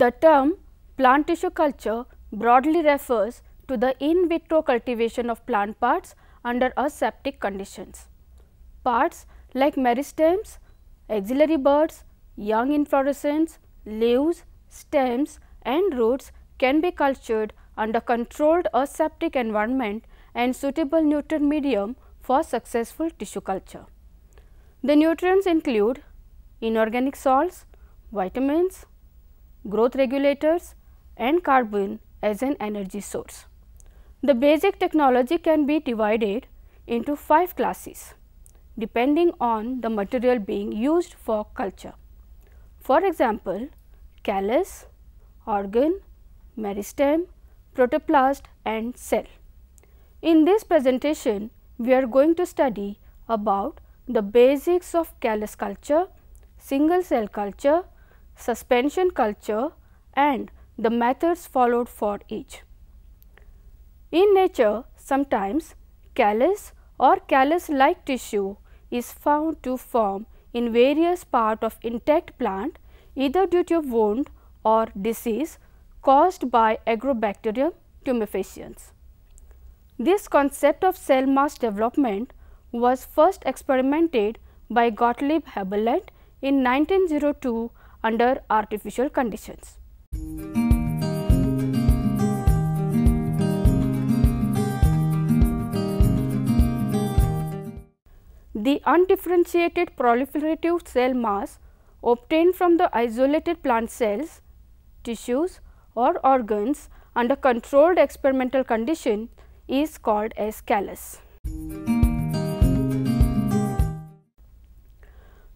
The term plant tissue culture broadly refers to the in vitro cultivation of plant parts under aseptic conditions. Parts like meristems, axillary buds, young inflorescence, leaves, stems and roots can be cultured under controlled aseptic environment and suitable nutrient medium for successful tissue culture. The nutrients include inorganic salts, vitamins, growth regulators and carbon as an energy source. The basic technology can be divided into 5 classes depending on the material being used for culture. For example, callus, organ, meristem, protoplast and cell. In this presentation, we are going to study about the basics of callus culture, single cell culture, suspension culture and the methods followed for each. In nature, sometimes callus or callus-like tissue is found to form in various parts of intact plant either due to wound or disease caused by Agrobacterium tumefaciens. This concept of cell mass development was first experimented by Gottlieb Heberlein in 1902 under artificial conditions. The undifferentiated proliferative cell mass obtained from the isolated plant cells, tissues or organs under controlled experimental condition is called as callus.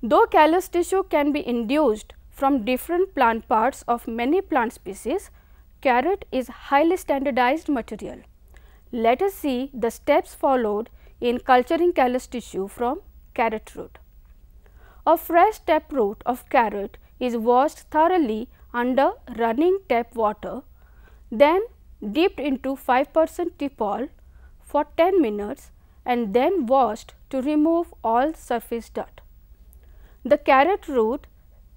Though callus tissue can be induced from different plant parts of many plant species, carrot is highly standardized material. Let us see the steps followed in culturing callus tissue from carrot root. A fresh taproot of carrot is washed thoroughly under running tap water, then dipped into 5% Tipol for 10 minutes and then washed to remove all surface dirt. The carrot root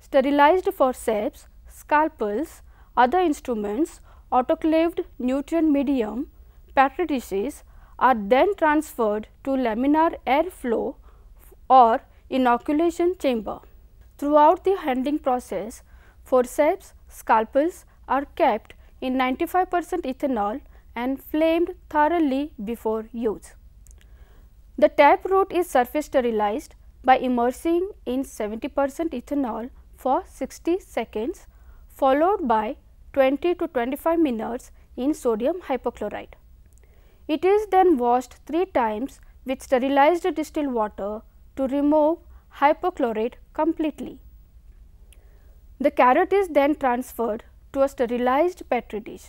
sterilized forceps, scalpels, other instruments, autoclaved nutrient medium, petri dishes are then transferred to laminar air flow or inoculation chamber. Throughout the handling process, forceps, scalpels are kept in 95% ethanol and flamed thoroughly before use. The taproot is surface sterilized by immersing in 70% ethanol for 60 seconds followed by 20 to 25 minutes in sodium hypochlorite. It is then washed 3 times with sterilized distilled water to remove hypochlorite completely. The carrot is then transferred to a sterilized petri dish.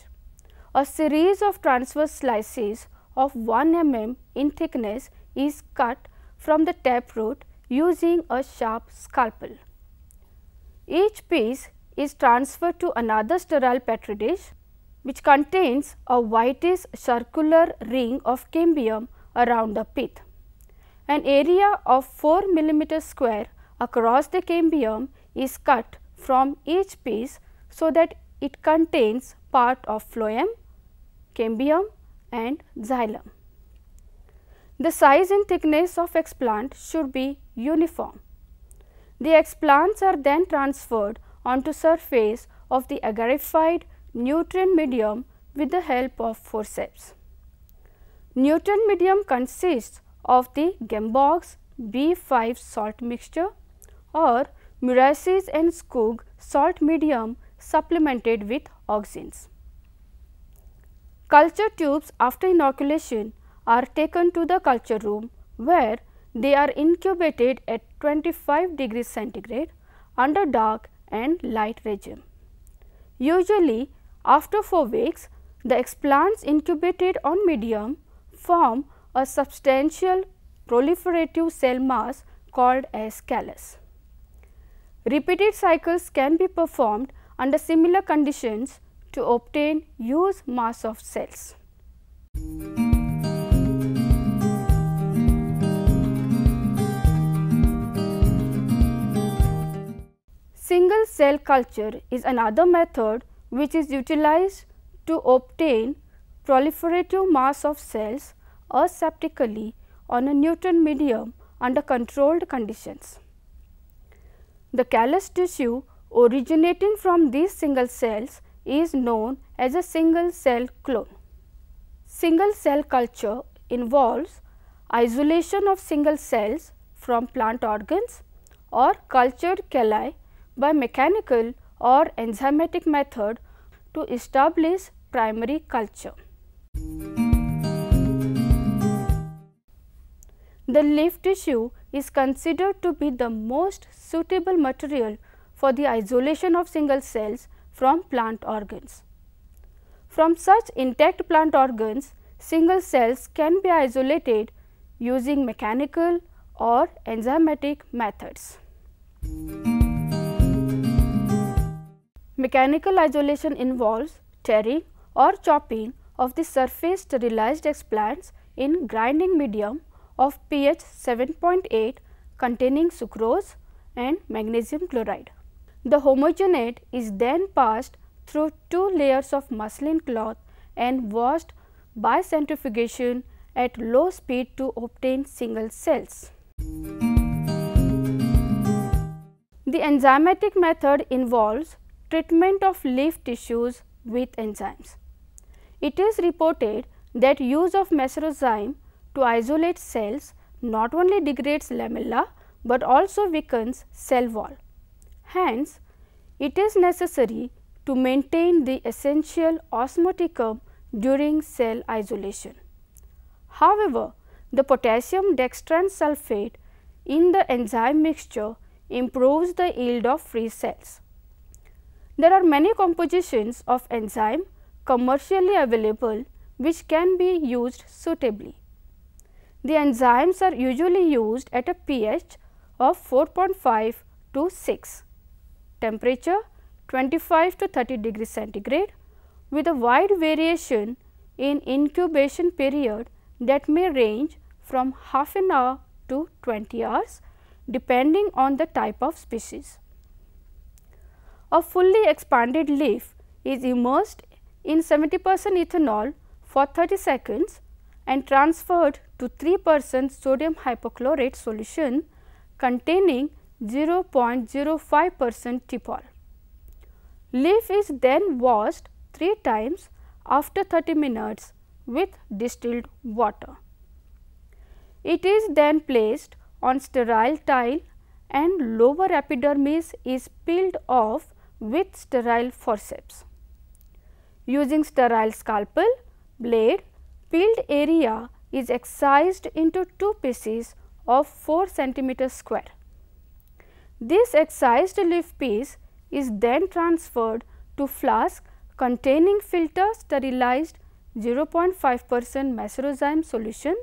A series of transverse slices of 1 mm in thickness is cut from the taproot using a sharp scalpel. Each piece is transferred to another sterile petri dish which contains a whitish circular ring of cambium around the pith. An area of 4 mm square across the cambium is cut from each piece so that it contains part of phloem, cambium and xylem. The size and thickness of explant should be uniform. The explants are then transferred onto surface of the agarified nutrient medium with the help of forceps. Nutrient medium consists of the Gembox B5 salt mixture or Murasis and Skog salt medium supplemented with auxins. Culture tubes after inoculation are taken to the culture room where they are incubated at 25 degrees centigrade under dark and light regime. Usually after 4 weeks, the explants incubated on medium form a substantial proliferative cell mass called as callus. Repeated cycles can be performed under similar conditions to obtain huge mass of cells. Single cell culture is another method which is utilized to obtain proliferative mass of cells aseptically on a neutron medium under controlled conditions. The callus tissue originating from these single cells is known as a single cell clone. Single cell culture involves isolation of single cells from plant organs or cultured calli by mechanical or enzymatic method to establish primary culture. The leaf tissue is considered to be the most suitable material for the isolation of single cells from plant organs. From such intact plant organs, single cells can be isolated using mechanical or enzymatic methods. Mechanical isolation involves tearing or chopping of the surface sterilized explants in grinding medium of pH 7.8 containing sucrose and magnesium chloride. The homogenate is then passed through 2 layers of muslin cloth and washed by centrifugation at low speed to obtain single cells. The enzymatic method involves treatment of leaf tissues with enzymes. It is reported that use of mesozyme to isolate cells not only degrades lamella, but also weakens cell wall. Hence, it is necessary to maintain the essential osmoticum during cell isolation. However, the potassium dextran sulfate in the enzyme mixture improves the yield of free cells. There are many compositions of enzyme commercially available which can be used suitably. The enzymes are usually used at a pH of 4.5 to 6, temperature 25 to 30 degrees centigrade, with a wide variation in incubation period that may range from half an hour to 20 hours depending on the type of species. A fully expanded leaf is immersed in 70% ethanol for 30 seconds and transferred to 3% sodium hypochlorite solution containing 0.05% TPOL. Leaf is then washed 3 times after 30 minutes with distilled water. It is then placed on sterile tile and lower epidermis is peeled off with sterile forceps. Using sterile scalpel blade, peeled area is excised into 2 pieces of 4 cm square. This excised leaf piece is then transferred to flask containing filter sterilized 0.5% mesozyme solution,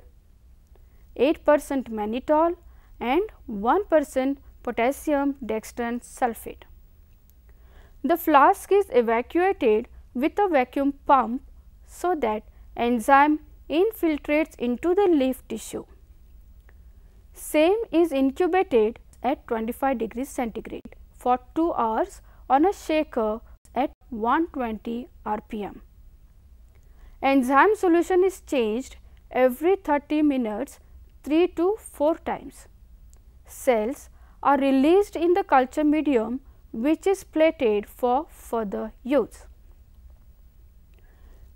8% mannitol and 1% potassium dextran sulfate. The flask is evacuated with a vacuum pump so that enzyme infiltrates into the leaf tissue. Same is incubated at 25 degrees centigrade for 2 hours on a shaker at 120 rpm. Enzyme solution is changed every 30 minutes 3 to 4 times. Cells are released in the culture medium which is plated for further use.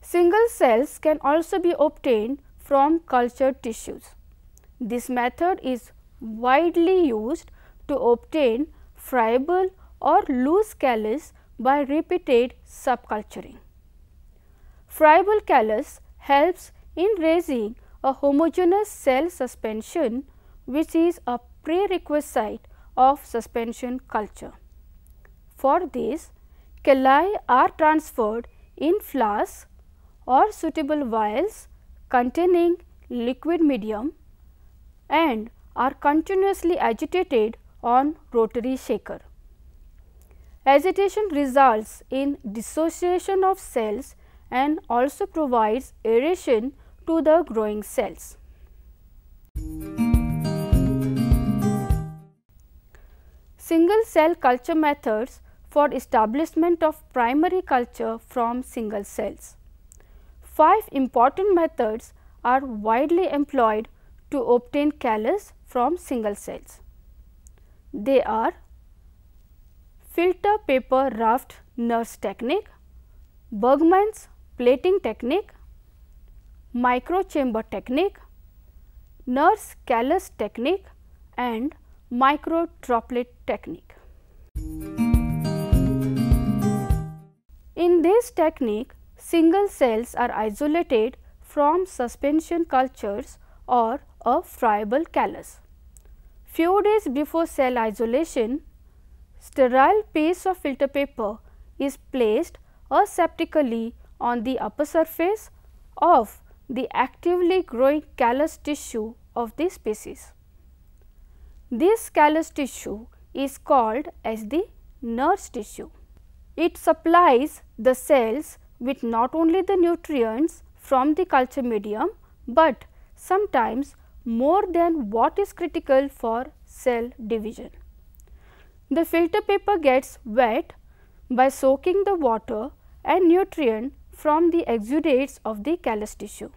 Single cells can also be obtained from cultured tissues. This method is widely used to obtain friable or loose callus by repeated subculturing. Friable callus helps in raising a homogeneous cell suspension, which is a prerequisite of suspension culture. For this, calli are transferred in flasks or suitable vials containing liquid medium and are continuously agitated on rotary shaker. Agitation results in dissociation of cells and also provides aeration to the growing cells. Single cell culture methods for establishment of primary culture from single cells. 5 important methods are widely employed to obtain callus from single cells. They are filter paper roughed nurse technique, Bergman's plating technique, microchamber technique, nurse callus technique and micro droplet technique. In this technique, single cells are isolated from suspension cultures or a friable callus. Few days before cell isolation, sterile piece of filter paper is placed aseptically on the upper surface of the actively growing callus tissue of the species. This callus tissue is called as the nurse tissue. It supplies the cells with not only the nutrients from the culture medium, but sometimes more than what is critical for cell division. The filter paper gets wet by soaking the water and nutrient from the exudates of the callus tissue.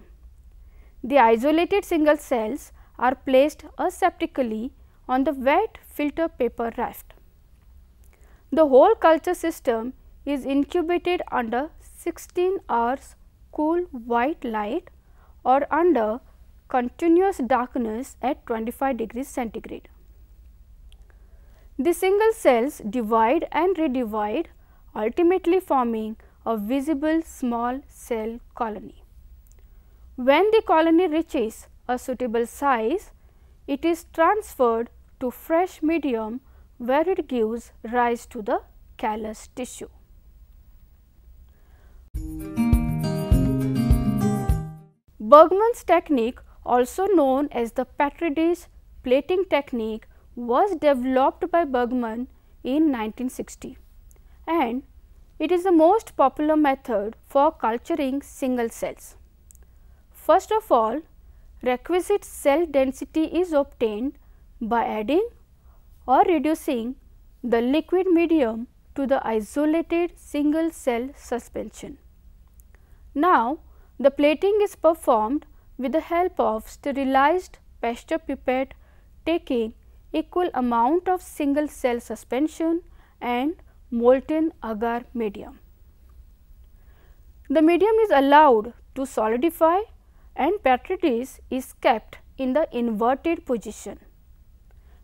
The isolated single cells are placed aseptically on the wet filter paper raft. The whole culture system is incubated under 16 hours cool white light or under continuous darkness at 25 degrees centigrade. The single cells divide and redivide, ultimately forming a visible small cell colony. When the colony reaches a suitable size, it is transferred to fresh medium where it gives rise to the callus tissue. Bergman's technique, also known as the Petri dish plating technique, was developed by Bergman in 1960, and it is the most popular method for culturing single cells. First of all, requisite cell density is obtained by adding or reducing the liquid medium to the isolated single cell suspension. Now, the plating is performed with the help of sterilized Pasteur pipette taking equal amount of single cell suspension and molten agar medium. The medium is allowed to solidify and Petri dish is kept in the inverted position.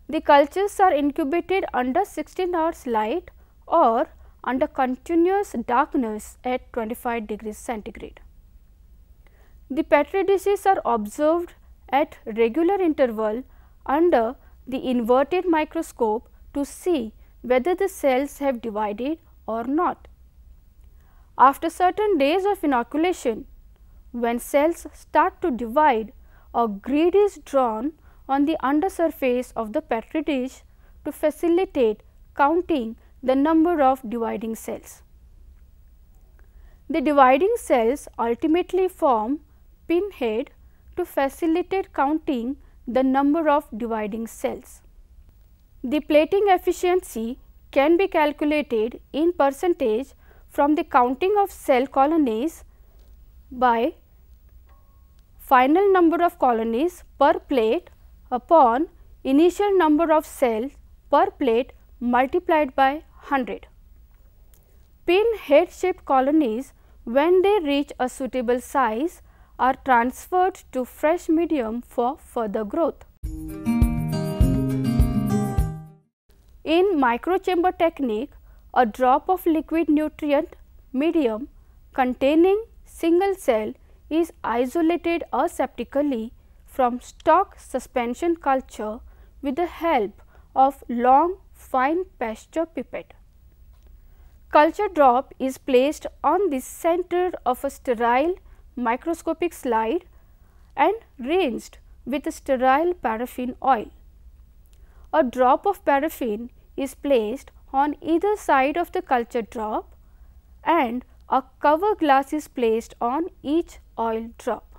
The cultures are incubated under 16 hours light or under continuous darkness at 25 degrees centigrade. The Petri dishes are observed at regular interval under the inverted microscope to see whether the cells have divided or not. After certain days of inoculation, when cells start to divide, a grid is drawn on the undersurface of the Petri dish to facilitate counting the number of dividing cells. The dividing cells ultimately form pinhead to facilitate counting the number of dividing cells. The plating efficiency can be calculated in percentage from the counting of cell colonies by final number of colonies per plate upon initial number of cells per plate multiplied by 100. Pinhead shaped colonies, when they reach a suitable size, are transferred to fresh medium for further growth. In microchamber technique, a drop of liquid nutrient medium containing single cell is isolated aseptically from stock suspension culture with the help of long fine Pasteur pipette. Culture drop is placed on the center of a sterile microscopic slide and rinsed with sterile paraffin oil. A drop of paraffin is placed on either side of the culture drop and a cover glass is placed on each oil drop.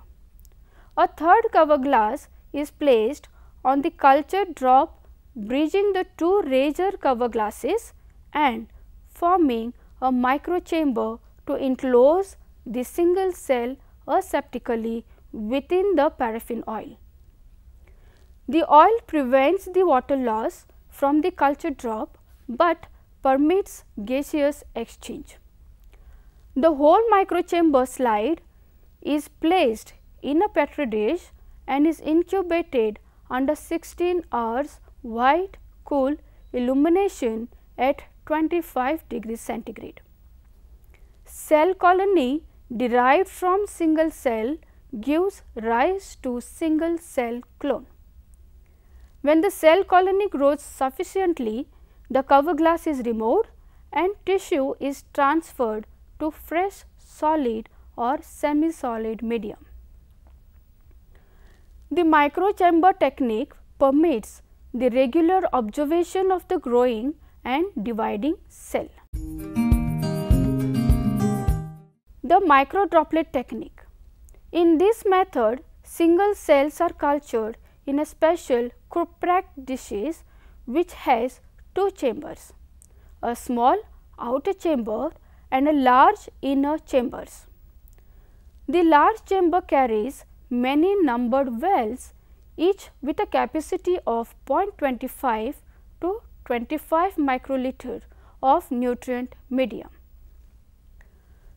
A third cover glass is placed on the culture drop, bridging the two razor cover glasses, and forming a microchamber to enclose the single cell aseptically within the paraffin oil. The oil prevents the water loss from the culture drop, but permits gaseous exchange. The whole microchamber slide is placed in a petri dish and is incubated under 16 hours white cool illumination at 25 degrees centigrade. Cell colony derived from single cell gives rise to single cell clone. When the cell colony grows sufficiently, the cover glass is removed and tissue is transferred to fresh solid or semi-solid medium. The microchamber technique permits the regular observation of the growing and dividing cell. The microdroplet technique. In this method, single cells are cultured in a special Krupprak dishes which has two chambers, a small outer chamber and a large inner chambers. The large chamber carries many numbered wells, each with a capacity of 0.25 to 25 microliter of nutrient medium.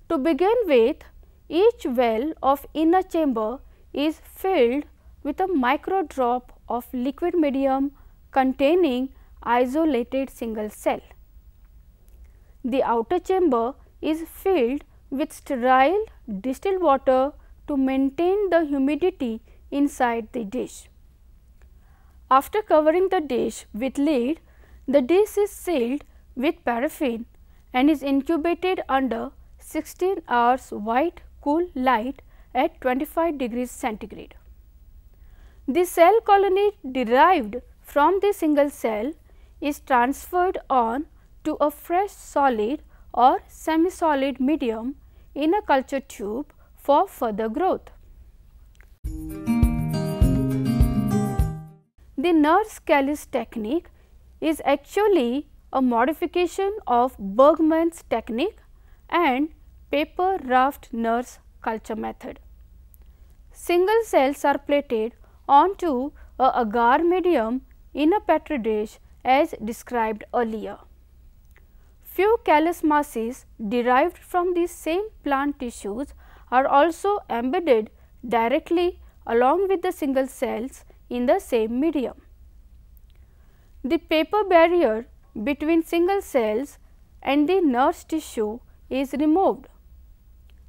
To begin with, each well of inner chamber is filled with a micro drop of liquid medium containing isolated single cell. The outer chamber is filled with sterile distilled water to maintain the humidity inside the dish. After covering the dish with lid, the dish is sealed with paraffin and is incubated under 16 hours white cool light at 25 degrees centigrade. The cell colony derived from the single cell is transferred on to a fresh solid or semi-solid medium in a culture tube for further growth. The Nurse-Kallis technique is actually a modification of Bergman's technique and paper raft nurse culture method. Single cells are plated onto a agar medium in a petri dish as described earlier. Few callus masses derived from the same plant tissues are also embedded directly along with the single cells in the same medium. The paper barrier between single cells and the nurse tissue is removed.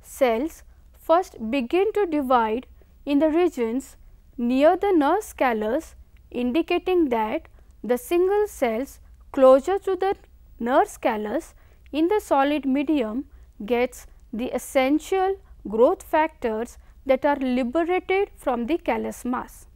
Cells first begin to divide in the regions near the nurse callus, indicating that the single cells closer to the nurse callus in the solid medium gets the essential growth factors that are liberated from the callus mass.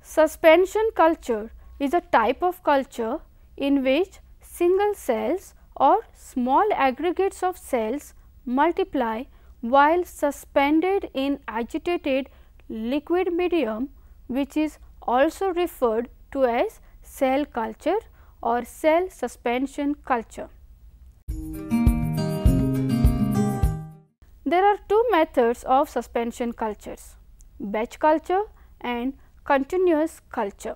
Suspension culture is a type of culture in which single cells or small aggregates of cells multiply while suspended in agitated liquid medium, which is also referred to as cell culture or cell suspension culture. There are two methods of suspension cultures: batch culture and continuous culture.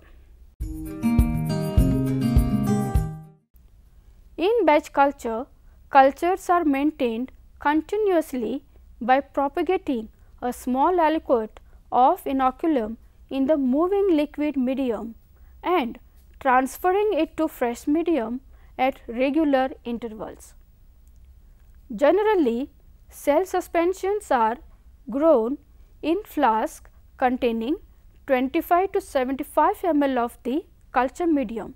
In batch culture, cultures are maintained continuously by propagating a small aliquot of inoculum in the moving liquid medium and transferring it to fresh medium at regular intervals. Generally, cell suspensions are grown in flask containing 25 to 75 ml of the culture medium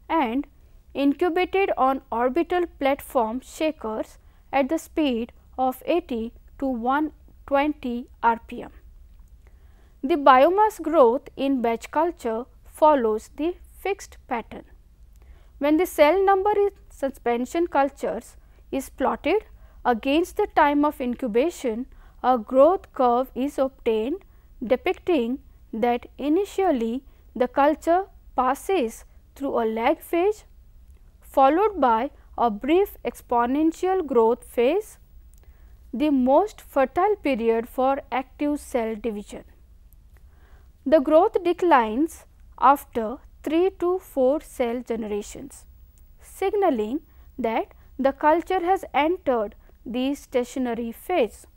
and incubated on orbital platform shakers at the speed of 80 to 120 rpm. The biomass growth in batch culture follows the fixed pattern. When the cell number in suspension cultures is plotted against the time of incubation, a growth curve is obtained depicting that initially the culture passes through a lag phase followed by a brief exponential growth phase, the most fertile period for active cell division. The growth declines after 3 to 4 cell generations, signaling that the culture has entered the stationary phase.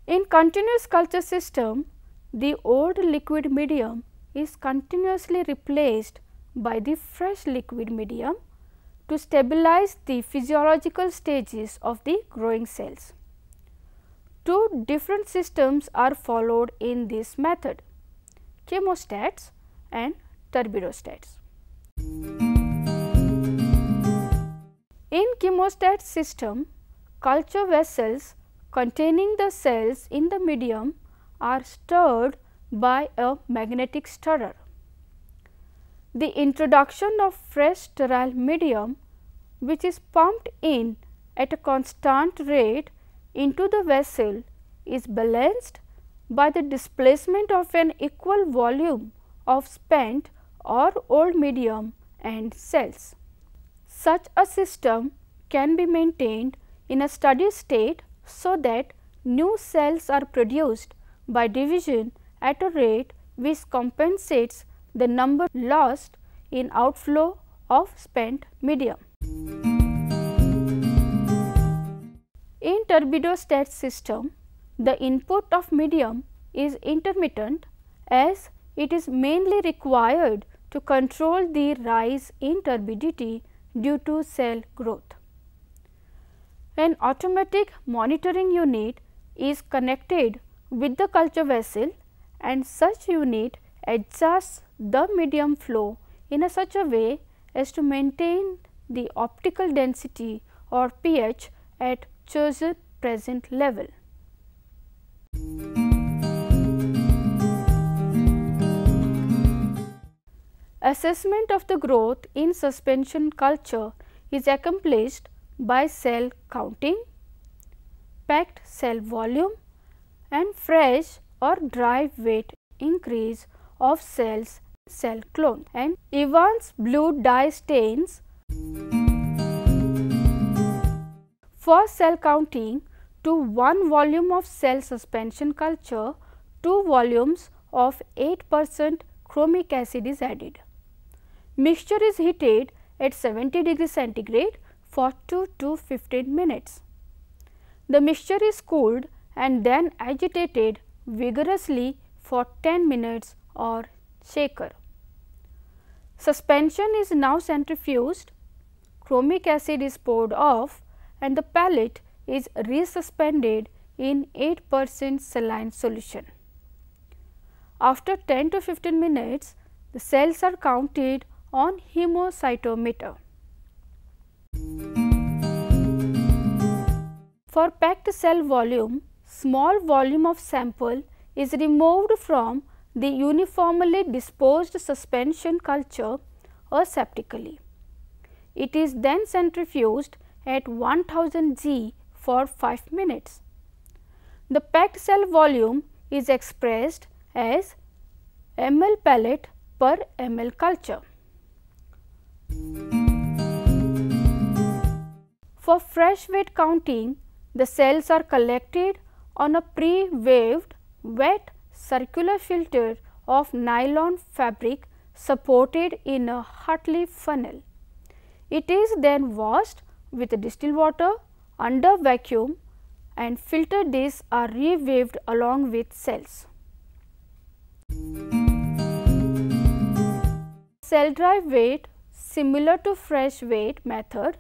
In continuous culture system, the old liquid medium is continuously replaced by the fresh liquid medium to stabilize the physiological stages of the growing cells. Two different systems are followed in this method: chemostats and turbidostats. In chemostat system, culture vessels containing the cells in the medium are stirred by a magnetic stirrer. The introduction of fresh sterile medium, which is pumped in at a constant rate into the vessel, is balanced by the displacement of an equal volume of spent or old medium and cells. Such a system can be maintained in a steady state so that new cells are produced by division at a rate which compensates the number lost in outflow of spent medium. In turbidostat system, the input of medium is intermittent as it is mainly required to control the rise in turbidity due to cell growth. An automatic monitoring unit is connected with the culture vessel, and such unit adjusts the medium flow in such a way as to maintain the optical density or pH at chosen present level. Assessment of the growth in suspension culture is accomplished by cell counting, packed cell volume and fresh or dry weight increase of cells, cell clone, and Evans blue dye stains. For cell counting, to 1 volume of cell suspension culture, 2 volumes of 8% chromic acid is added. Mixture is heated at 70 degrees centigrade for 2 to 15 minutes. The mixture is cooled and then agitated vigorously for 10 minutes or shaker. Suspension is now centrifuged, chromic acid is poured off and the pellet is resuspended in 8% saline solution. After 10 to 15 minutes, the cells are counted on hemocytometer. For packed cell volume, small volume of sample is removed from the uniformly disposed suspension culture aseptically. It is then centrifuged at 1000 G for 5 minutes. The packed cell volume is expressed as ml pellet per ml culture. For fresh weight counting, the cells are collected on a pre-waved wet circular filter of nylon fabric supported in a Hartley funnel. It is then washed with distilled water under vacuum and filter discs are re-waved along with cells. Cell dry weight, similar to fresh weight method,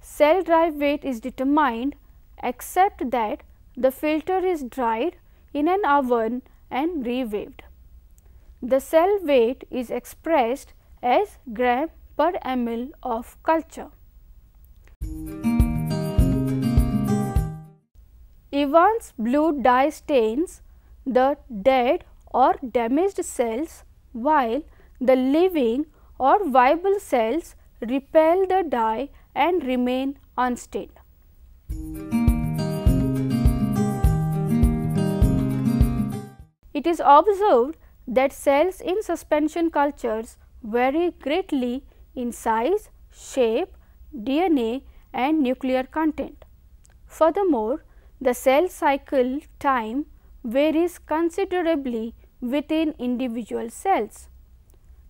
cell dry weight is determined except that the filter is dried in an oven and re-waved. The cell weight is expressed as gram per ml of culture. Evans blue dye stains the dead or damaged cells, while the living or viable cells repel the dye and remain unstained. It is observed that cells in suspension cultures vary greatly in size, shape, DNA and nuclear content. Furthermore, the cell cycle time varies considerably within individual cells.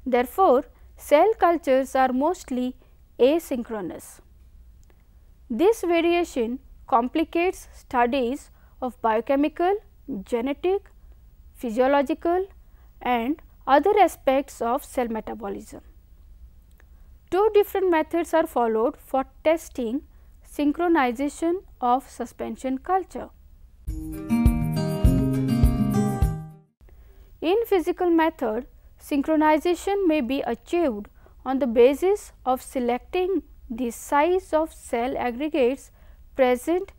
Therefore, cell cultures are mostly asynchronous. This variation complicates studies of biochemical, genetic, physiological and other aspects of cell metabolism. Two different methods are followed for testing synchronization of suspension culture. In physical method, synchronization may be achieved on the basis of selecting the size of cell aggregates present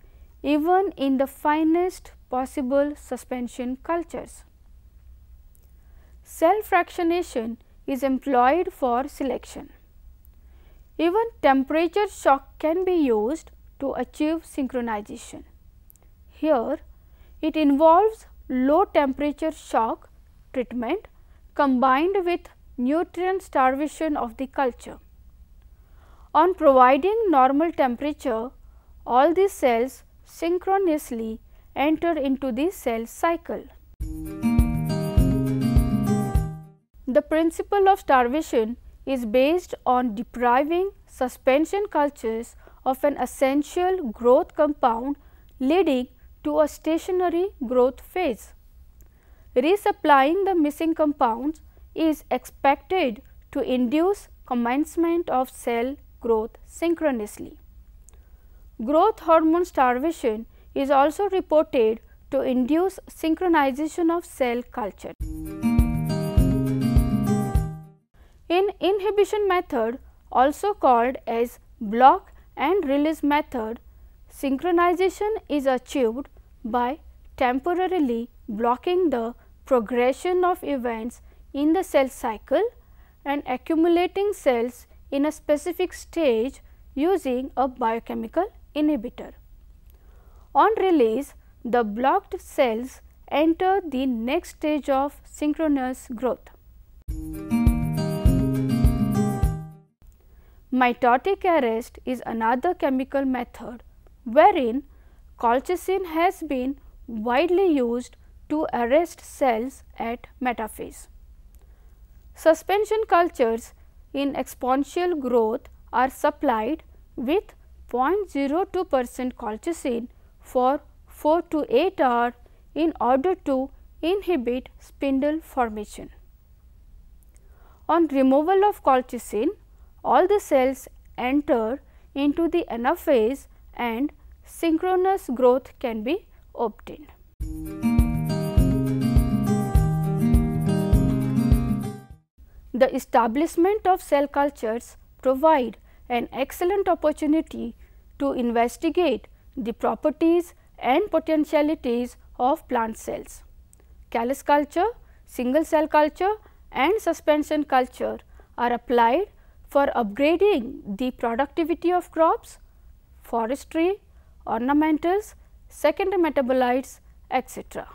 even in the finest possible suspension cultures. Cell fractionation is employed for selection. Even temperature shock can be used to achieve synchronization. Here, it involves low temperature shock treatment combined with nutrient starvation of the culture. On providing normal temperature, all the cells synchronously enter into the cell cycle. The principle of starvation is based on depriving suspension cultures of an essential growth compound leading to a stationary growth phase. Resupplying the missing compounds is expected to induce commencement of cell growth synchronously. Growth hormone starvation is also reported to induce synchronization of cell culture. In inhibition method, also called as block and release method, synchronization is achieved by temporarily blocking the progression of events in the cell cycle and accumulating cells in a specific stage using a biochemical inhibitor. On release, the blocked cells enter the next stage of synchronous growth. Mitotic arrest is another chemical method wherein colchicine has been widely used to arrest cells at metaphase. Suspension cultures in exponential growth are supplied with 0.02% colchicine for 4 to 8 hours in order to inhibit spindle formation. On removal of colchicine, all the cells enter into the anaphase and synchronous growth can be obtained. The establishment of cell cultures provide an excellent opportunity to investigate the properties and potentialities of plant cells. Callus culture, single cell culture and suspension culture are applied for upgrading the productivity of crops, forestry, ornamentals, secondary metabolites, etc.